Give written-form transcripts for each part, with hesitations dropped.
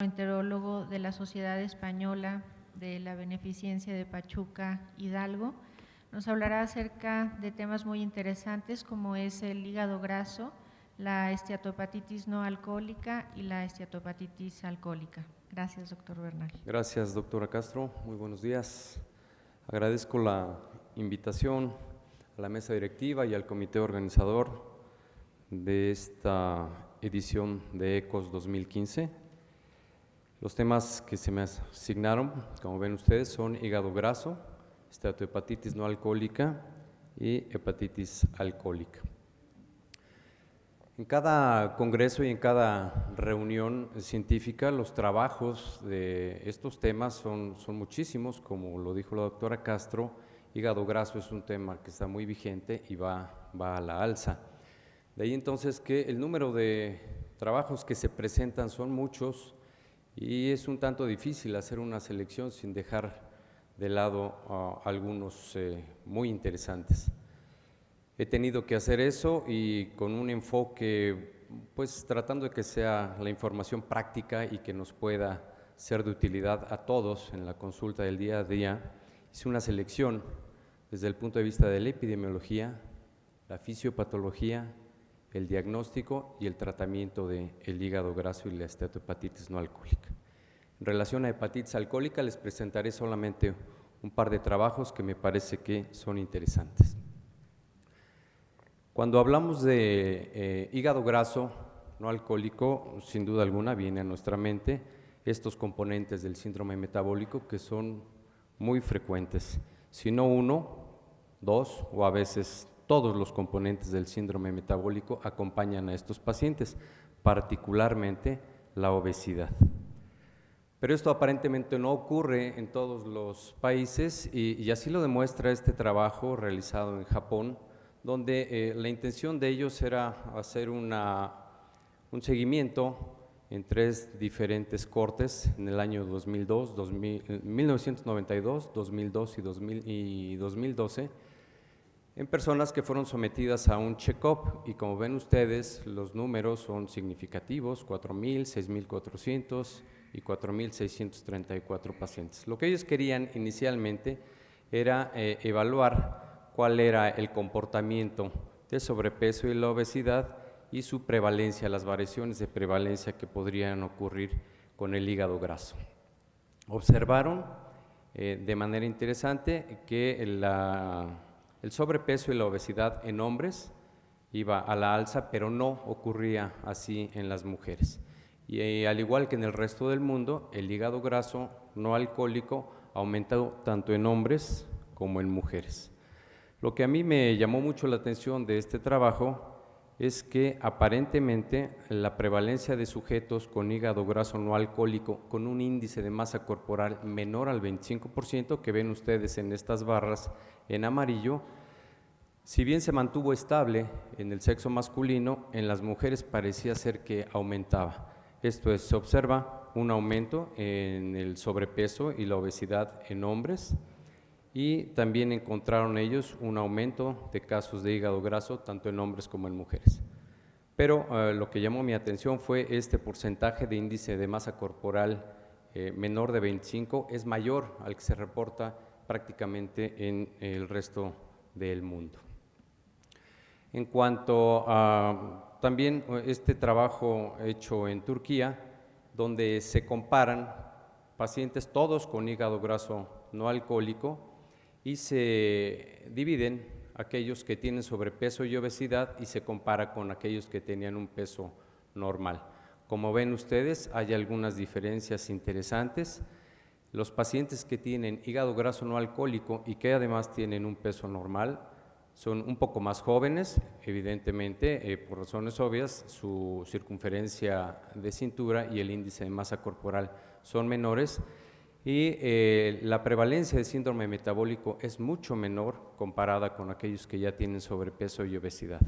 enterólogo de la Sociedad Española de la Beneficencia de Pachuca, Hidalgo. Nos hablará acerca de temas muy interesantes como es el hígado graso, la esteatopatitis no alcohólica y la esteatopatitis alcohólica. Gracias, doctor Bernal. Gracias, doctora Castro. Muy buenos días. Agradezco la invitación a la mesa directiva y al comité organizador de esta edición de ECOS 2015. Los temas que se me asignaron, como ven ustedes, son hígado graso, esteatohepatitis no alcohólica y hepatitis alcohólica. En cada congreso y en cada reunión científica, los trabajos de estos temas son muchísimos, como lo dijo la doctora Castro. Hígado graso es un tema que está muy vigente y va a la alza. De ahí entonces que el número de trabajos que se presentan son muchos y es un tanto difícil hacer una selección sin dejar de lado algunos muy interesantes. He tenido que hacer eso y con un enfoque, pues tratando de que sea la información práctica y que nos pueda ser de utilidad a todos en la consulta del día a día. Hice una selección desde el punto de vista de la epidemiología, la fisiopatología, el diagnóstico y el tratamiento del hígado graso y la esteatohepatitis no alcohólica. En relación a hepatitis alcohólica les presentaré solamente un par de trabajos que me parece que son interesantes. Cuando hablamos de hígado graso no alcohólico, sin duda alguna viene a nuestra mente estos componentes del síndrome metabólico que son muy frecuentes, si no uno, dos o a veces todos los componentes del síndrome metabólico acompañan a estos pacientes, particularmente la obesidad. Pero esto aparentemente no ocurre en todos los países y así lo demuestra este trabajo realizado en Japón, donde la intención de ellos era hacer un seguimiento en 3 diferentes cortes en el año 1992, 2002 y 2012, en personas que fueron sometidas a un check-up y como ven ustedes los números son significativos, 4,000, 6,400 y 4,634 pacientes. Lo que ellos querían inicialmente era evaluar cuál era el comportamiento de sobrepeso y la obesidad y su prevalencia, las variaciones de prevalencia que podrían ocurrir con el hígado graso. Observaron de manera interesante que el sobrepeso y la obesidad en hombres iba a la alza, pero no ocurría así en las mujeres. Y al igual que en el resto del mundo, el hígado graso no alcohólico aumentó tanto en hombres como en mujeres. Lo que a mí me llamó mucho la atención de este trabajo es que aparentemente la prevalencia de sujetos con hígado graso no alcohólico con un índice de masa corporal menor al 25%, que ven ustedes en estas barras en amarillo, si bien se mantuvo estable en el sexo masculino, en las mujeres parecía ser que aumentaba. Esto es, se observa un aumento en el sobrepeso y la obesidad en hombres y también encontraron ellos un aumento de casos de hígado graso tanto en hombres como en mujeres. Pero lo que llamó mi atención fue este porcentaje de índice de masa corporal menor de 25, es mayor al que se reporta prácticamente en el resto del mundo. En cuanto a también este trabajo hecho en Turquía, donde se comparan pacientes todos con hígado graso no alcohólico y se dividen aquellos que tienen sobrepeso y obesidad y se compara con aquellos que tenían un peso normal. Como ven ustedes, hay algunas diferencias interesantes. Los pacientes que tienen hígado graso no alcohólico y que además tienen un peso normal son un poco más jóvenes, evidentemente, por razones obvias, su circunferencia de cintura y el índice de masa corporal son menores y la prevalencia de síndrome metabólico es mucho menor comparada con aquellos que ya tienen sobrepeso y obesidad.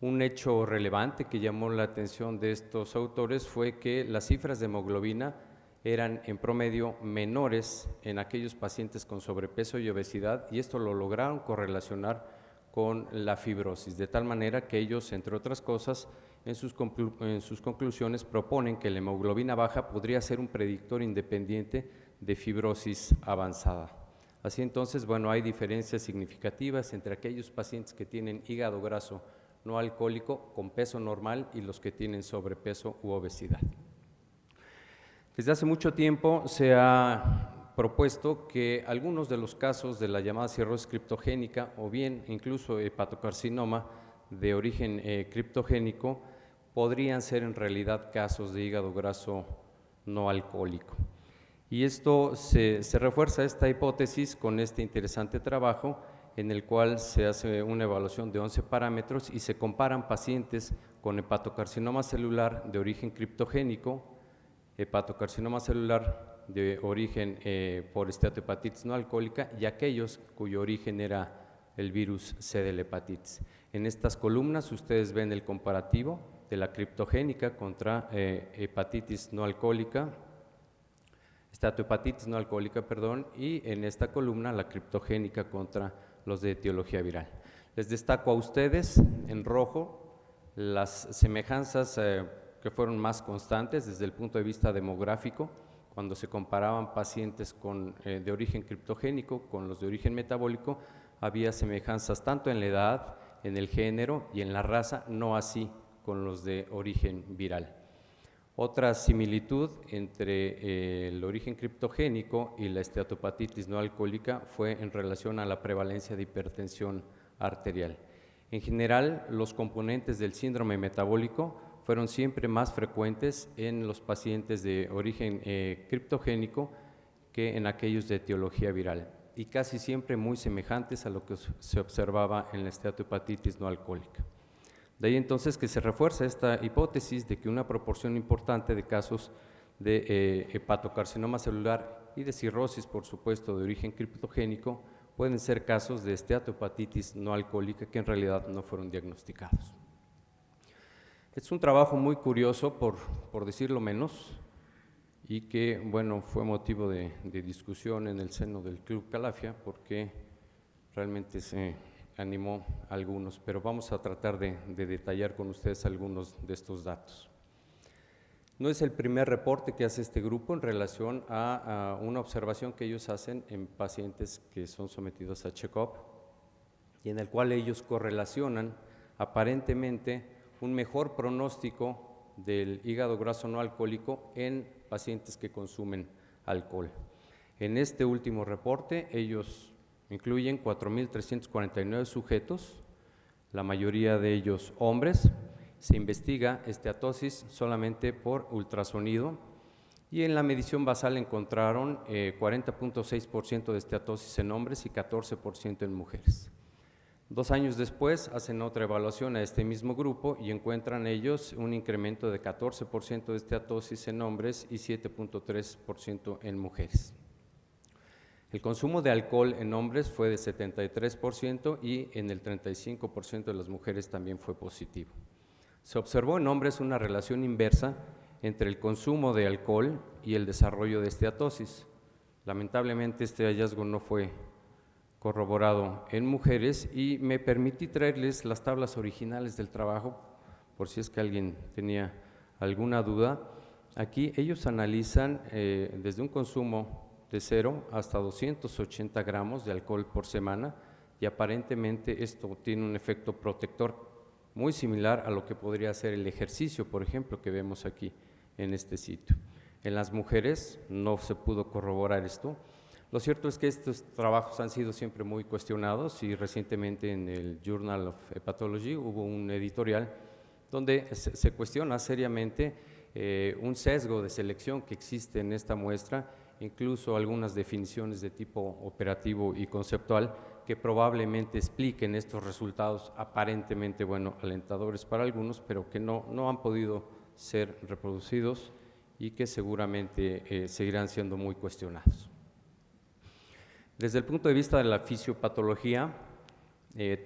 Un hecho relevante que llamó la atención de estos autores fue que las cifras de hemoglobina eran en promedio menores en aquellos pacientes con sobrepeso y obesidad y esto lo lograron correlacionar con la fibrosis, de tal manera que ellos, entre otras cosas, en sus conclusiones proponen que la hemoglobina baja podría ser un predictor independiente de fibrosis avanzada. Así entonces, bueno, hay diferencias significativas entre aquellos pacientes que tienen hígado graso no alcohólico con peso normal y los que tienen sobrepeso u obesidad. Desde hace mucho tiempo se ha propuesto que algunos de los casos de la llamada cirrosis criptogénica o bien incluso hepatocarcinoma de origen criptogénico podrían ser en realidad casos de hígado graso no alcohólico. Y esto se refuerza esta hipótesis con este interesante trabajo en el cual se hace una evaluación de 11 parámetros y se comparan pacientes con hepatocarcinoma celular de origen criptogénico, hepatocarcinoma celular de origen por esteatohepatitis no alcohólica y aquellos cuyo origen era el virus C de la hepatitis. En estas columnas ustedes ven el comparativo de la criptogénica contra hepatitis no alcohólica, esteatohepatitis no alcohólica, perdón, y en esta columna la criptogénica contra los de etiología viral. Les destaco a ustedes en rojo las semejanzas que fueron más constantes desde el punto de vista demográfico, cuando se comparaban pacientes de origen criptogénico con los de origen metabólico, había semejanzas tanto en la edad, en el género y en la raza, no así con los de origen viral. Otra similitud entre el origen criptogénico y la esteatohepatitis no alcohólica fue en relación a la prevalencia de hipertensión arterial. En general, los componentes del síndrome metabólico fueron siempre más frecuentes en los pacientes de origen criptogénico que en aquellos de etiología viral y casi siempre muy semejantes a lo que se observaba en la esteatohepatitis no alcohólica. De ahí entonces que se refuerza esta hipótesis de que una proporción importante de casos de hepatocarcinoma celular y de cirrosis, por supuesto, de origen criptogénico, pueden ser casos de esteatohepatitis no alcohólica que en realidad no fueron diagnosticados. Es un trabajo muy curioso, por decirlo menos, y que, bueno, fue motivo de discusión en el seno del Club Calafia, porque realmente se animó a algunos, pero vamos a tratar de detallar con ustedes algunos de estos datos. No es el primer reporte que hace este grupo en relación a una observación que ellos hacen en pacientes que son sometidos a check-up y en el cual ellos correlacionan aparentemente un mejor pronóstico del hígado graso no alcohólico en pacientes que consumen alcohol. En este último reporte ellos incluyen 4.349 sujetos, la mayoría de ellos hombres. Se investiga esteatosis solamente por ultrasonido y en la medición basal encontraron 40.6% de esteatosis en hombres y 14% en mujeres. 2 años después hacen otra evaluación a este mismo grupo y encuentran ellos un incremento de 14% de esteatosis en hombres y 7.3% en mujeres. El consumo de alcohol en hombres fue de 73% y en el 35% de las mujeres también fue positivo. Se observó en hombres una relación inversa entre el consumo de alcohol y el desarrollo de esteatosis. Lamentablemente este hallazgo no fue corroborado en mujeres y me permití traerles las tablas originales del trabajo por si es que alguien tenía alguna duda. Aquí ellos analizan desde un consumo de 0 hasta 280 gramos de alcohol por semana y aparentemente esto tiene un efecto protector muy similar a lo que podría ser el ejercicio, por ejemplo, que vemos aquí en este sitio. En las mujeres no se pudo corroborar esto. Lo cierto es que estos trabajos han sido siempre muy cuestionados y recientemente en el Journal of Hepatology hubo un editorial donde se cuestiona seriamente un sesgo de selección que existe en esta muestra, incluso algunas definiciones de tipo operativo y conceptual que probablemente expliquen estos resultados aparentemente, bueno, alentadores para algunos, pero que no han podido ser reproducidos y que seguramente seguirán siendo muy cuestionados. Desde el punto de vista de la fisiopatología,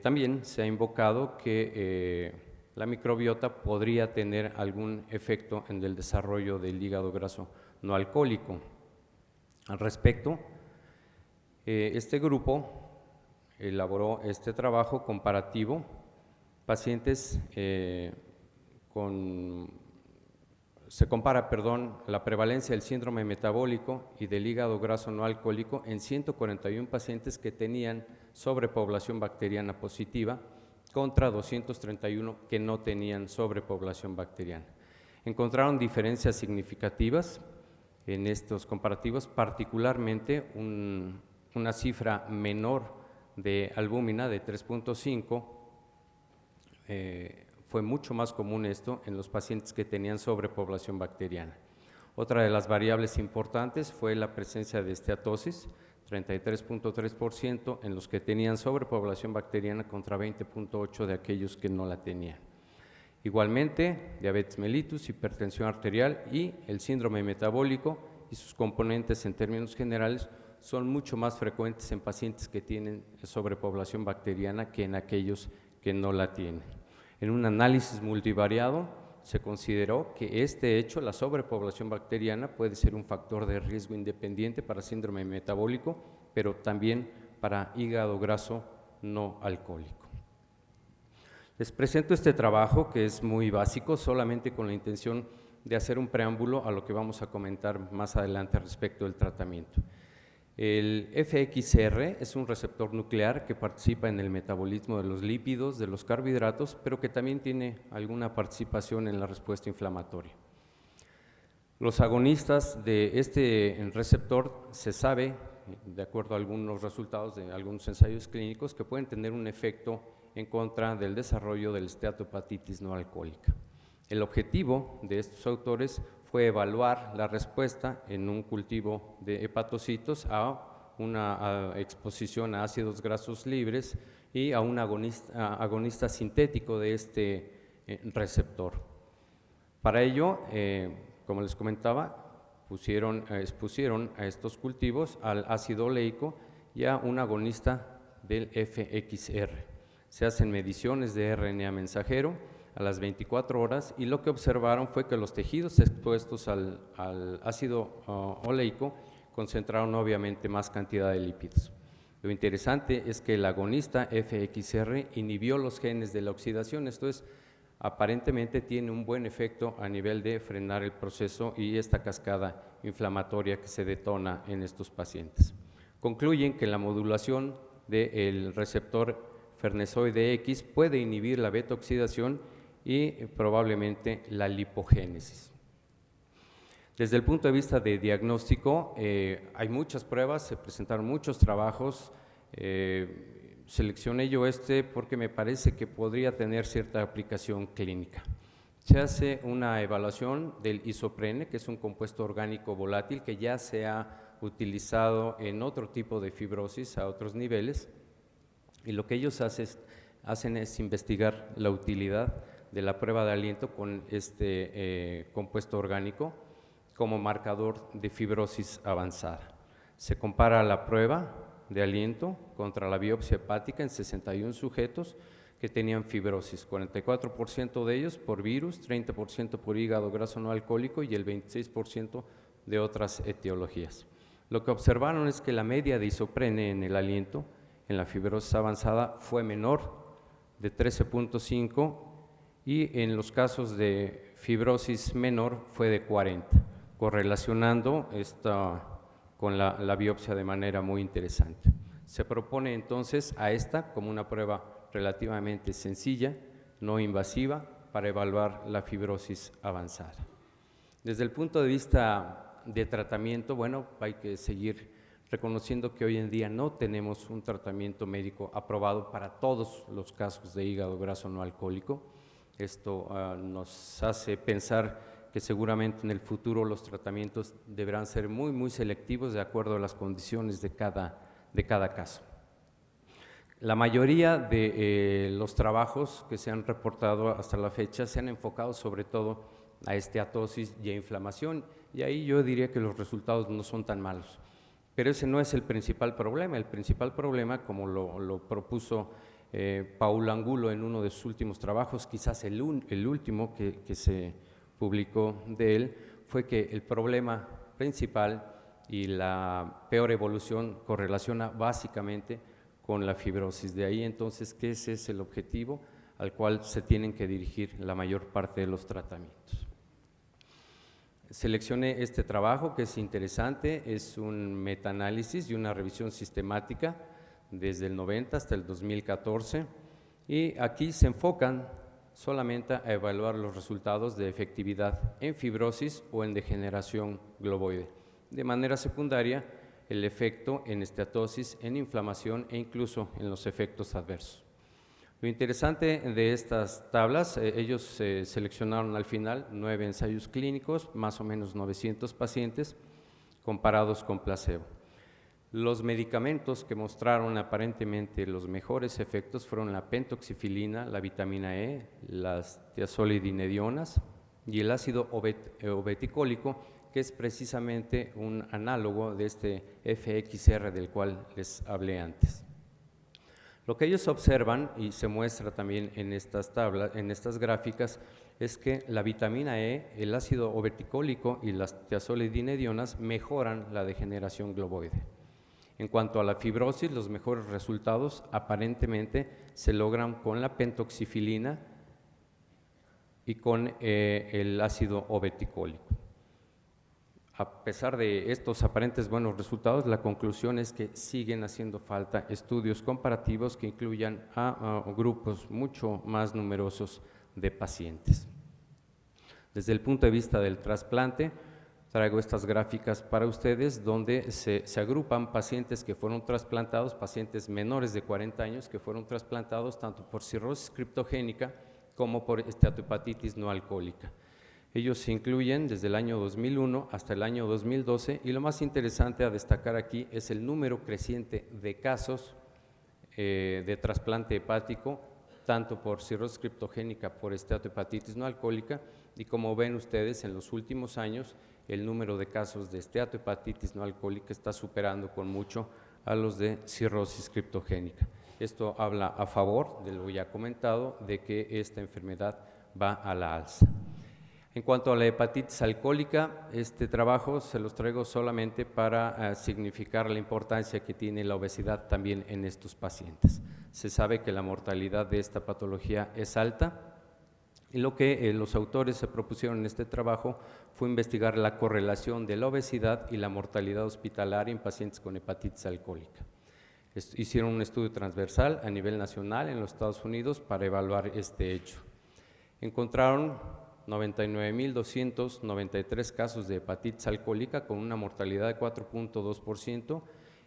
también se ha invocado que la microbiota podría tener algún efecto en el desarrollo del hígado graso no alcohólico. Al respecto, este grupo elaboró este trabajo comparativo, pacientes se compara, la prevalencia del síndrome metabólico y del hígado graso no alcohólico en 141 pacientes que tenían sobrepoblación bacteriana positiva contra 231 que no tenían sobrepoblación bacteriana. Encontraron diferencias significativas en estos comparativos, particularmente una cifra menor de albúmina de 3.5, fue mucho más común esto en los pacientes que tenían sobrepoblación bacteriana. Otra de las variables importantes fue la presencia de esteatosis, 33.3% en los que tenían sobrepoblación bacteriana contra 20.8% de aquellos que no la tenían. Igualmente, diabetes mellitus, hipertensión arterial y el síndrome metabólico y sus componentes en términos generales son mucho más frecuentes en pacientes que tienen sobrepoblación bacteriana que en aquellos que no la tienen. En un análisis multivariado se consideró que este hecho, la sobrepoblación bacteriana, puede ser un factor de riesgo independiente para síndrome metabólico, pero también para hígado graso no alcohólico. Les presento este trabajo que es muy básico, solamente con la intención de hacer un preámbulo a lo que vamos a comentar más adelante respecto del tratamiento. El FXR es un receptor nuclear que participa en el metabolismo de los lípidos, de los carbohidratos, pero que también tiene alguna participación en la respuesta inflamatoria. Los agonistas de este receptor se sabe, de acuerdo a algunos resultados de algunos ensayos clínicos, que pueden tener un efecto en contra del desarrollo de la steatohepatitis no alcohólica. El objetivo de estos autores fue evaluar la respuesta en un cultivo de hepatocitos a una exposición a ácidos grasos libres y a un agonista sintético de este receptor. Para ello, como les comentaba, expusieron a estos cultivos al ácido oleico y a un agonista del FXR. Se hacen mediciones de RNA mensajero a las 24 horas y lo que observaron fue que los tejidos expuestos al ácido oleico concentraron obviamente más cantidad de lípidos. Lo interesante es que el agonista FXR inhibió los genes de la oxidación, esto es, aparentemente tiene un buen efecto a nivel de frenar el proceso y esta cascada inflamatoria que se detona en estos pacientes. Concluyen que la modulación del receptor fernezoide X puede inhibir la beta-oxidación y probablemente la lipogénesis. Desde el punto de vista de diagnóstico, hay muchas pruebas, se presentaron muchos trabajos, seleccioné yo porque me parece que podría tener cierta aplicación clínica. Se hace una evaluación del isoprene, que es un compuesto orgánico volátil que ya se ha utilizado en otro tipo de fibrosis a otros niveles, y lo que ellos hacen es investigar la utilidad de la prueba de aliento con este compuesto orgánico como marcador de fibrosis avanzada. Se compara la prueba de aliento contra la biopsia hepática en 61 sujetos que tenían fibrosis, 44% de ellos por virus, 30% por hígado graso no alcohólico y el 26% de otras etiologías. Lo que observaron es que la media de isoprene en el aliento en la fibrosis avanzada fue menor de 13.5 y en los casos de fibrosis menor fue de 40, correlacionando con la biopsia de manera muy interesante. Se propone entonces a esta como una prueba relativamente sencilla, no invasiva, para evaluar la fibrosis avanzada. Desde el punto de vista de tratamiento, bueno, hay que seguir reconociendo que hoy en día no tenemos un tratamiento médico aprobado para todos los casos de hígado graso no alcohólico. Esto nos hace pensar que seguramente en el futuro los tratamientos deberán ser muy, muy selectivos de acuerdo a las condiciones de cada caso. La mayoría de los trabajos que se han reportado hasta la fecha se han enfocado sobre todo a esteatosis y a inflamación, y ahí yo diría que los resultados no son tan malos. Pero ese no es el principal problema. El principal problema, como lo propuso Paul Angulo en uno de sus últimos trabajos, quizás el último que se publicó de él, fue que el problema principal y la peor evolución correlaciona básicamente con la fibrosis. De ahí entonces que ese es el objetivo, al cual se tienen que dirigir la mayor parte de los tratamientos. Seleccioné este trabajo que es interesante, es un metaanálisis y una revisión sistemática desde el 90 hasta el 2014, y aquí se enfocan solamente a evaluar los resultados de efectividad en fibrosis o en degeneración globoide. De manera secundaria, el efecto en esteatosis, en inflamación e incluso en los efectos adversos. Lo interesante de estas tablas, ellos seleccionaron al final 9 ensayos clínicos, más o menos 900 pacientes, comparados con placebo. Los medicamentos que mostraron aparentemente los mejores efectos fueron la pentoxifilina, la vitamina E, las tiazolidinedionas y el ácido obeticólico, que es precisamente un análogo de este FXR del cual les hablé antes. Lo que ellos observan, y se muestra también en estas tablas, en estas gráficas, es que la vitamina E, el ácido obeticólico y las tiazolidinedionas mejoran la degeneración globoide. En cuanto a la fibrosis, los mejores resultados aparentemente se logran con la pentoxifilina y con el ácido obeticólico. A pesar de estos aparentes buenos resultados, la conclusión es que siguen haciendo falta estudios comparativos que incluyan a grupos mucho más numerosos de pacientes. Desde el punto de vista del trasplante, traigo estas gráficas para ustedes donde se agrupan pacientes que fueron trasplantados, pacientes menores de 40 años que fueron trasplantados tanto por cirrosis criptogénica como por esteatohepatitis no alcohólica. Ellos se incluyen desde el año 2001 hasta el año 2012 y lo más interesante a destacar aquí es el número creciente de casos de trasplante hepático, tanto por cirrosis criptogénica, por esteatohepatitis no alcohólica, y como ven ustedes en los últimos años el número de casos de esteatohepatitis no alcohólica está superando con mucho a los de cirrosis criptogénica. Esto habla a favor de lo ya comentado, de que esta enfermedad va a la alza. En cuanto a la hepatitis alcohólica, este trabajo se los traigo solamente para significar la importancia que tiene la obesidad también en estos pacientes. Se sabe que la mortalidad de esta patología es alta y lo que los autores se propusieron en este trabajo fue investigar la correlación de la obesidad y la mortalidad hospitalaria en pacientes con hepatitis alcohólica. Hicieron un estudio transversal a nivel nacional en los Estados Unidos para evaluar este hecho. Encontraron 99.293 casos de hepatitis alcohólica con una mortalidad de 4.2%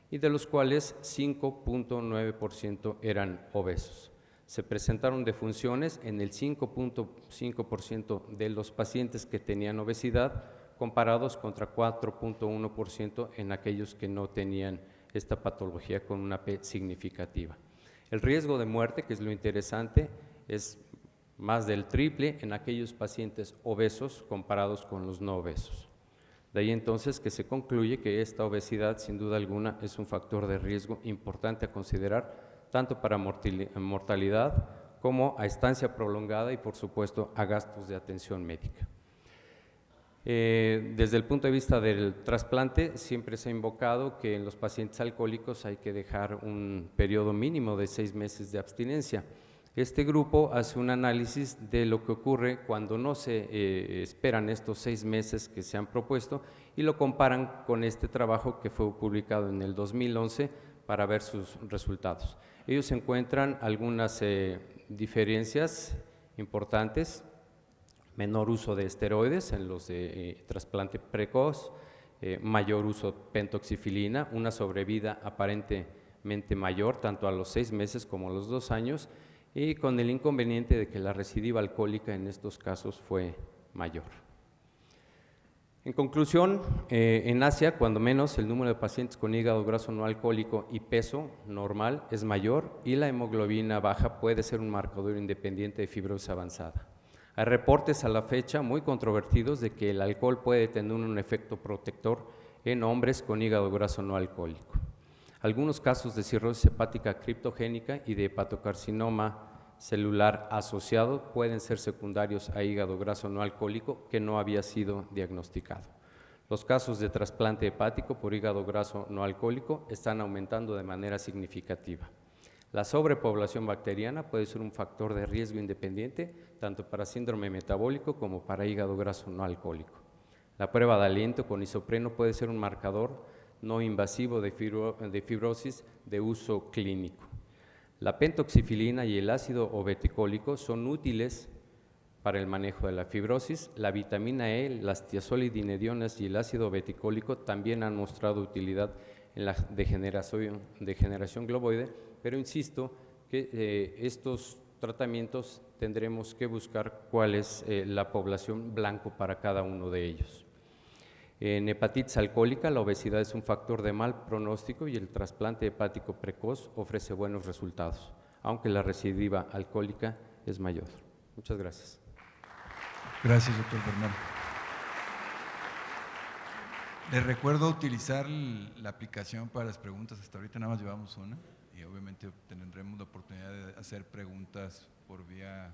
y de los cuales 5.9% eran obesos. Se presentaron defunciones en el 5.5% de los pacientes que tenían obesidad, comparados contra 4.1% en aquellos que no tenían esta patología con una P significativa. El riesgo de muerte, que es lo interesante, es más del triple en aquellos pacientes obesos comparados con los no obesos. De ahí entonces que se concluye que esta obesidad sin duda alguna es un factor de riesgo importante a considerar tanto para mortalidad como a estancia prolongada y por supuesto a gastos de atención médica. Desde el punto de vista del trasplante, siempre se ha invocado que en los pacientes alcohólicos hay que dejar un periodo mínimo de 6 meses de abstinencia. Este grupo hace un análisis de lo que ocurre cuando no se esperan estos 6 meses que se han propuesto y lo comparan con este trabajo que fue publicado en el 2011 para ver sus resultados. Ellos encuentran algunas diferencias importantes: menor uso de esteroides en los de trasplante precoz, mayor uso de pentoxifilina, una sobrevida aparentemente mayor tanto a los 6 meses como a los 2 años, y con el inconveniente de que la recidiva alcohólica en estos casos fue mayor. En conclusión, en Asia, cuando menos, el número de pacientes con hígado graso no alcohólico y peso normal es mayor y la hemoglobina baja puede ser un marcador independiente de fibrosis avanzada. Hay reportes a la fecha muy controvertidos de que el alcohol puede tener un efecto protector en hombres con hígado graso no alcohólico. Algunos casos de cirrosis hepática criptogénica y de hepatocarcinoma celular asociado pueden ser secundarios a hígado graso no alcohólico que no había sido diagnosticado. Los casos de trasplante hepático por hígado graso no alcohólico están aumentando de manera significativa. La sobrepoblación bacteriana puede ser un factor de riesgo independiente, tanto para síndrome metabólico como para hígado graso no alcohólico. La prueba de aliento con isopreno puede ser un marcador no invasivo de fibrosis de uso clínico. La pentoxifilina y el ácido obeticólico son útiles para el manejo de la fibrosis. La vitamina E, las tiazolidinedionas y el ácido obeticólico también han mostrado utilidad en la degeneración globoide, pero insisto que estos tratamientos tendremos que buscar cuál es la población blanco para cada uno de ellos. En hepatitis alcohólica, la obesidad es un factor de mal pronóstico y el trasplante hepático precoz ofrece buenos resultados, aunque la recidiva alcohólica es mayor. Muchas gracias. Gracias, doctor Bernal. Les recuerdo utilizar la aplicación para las preguntas. Hasta ahorita nada más llevamos una y obviamente tendremos la oportunidad de hacer preguntas por vía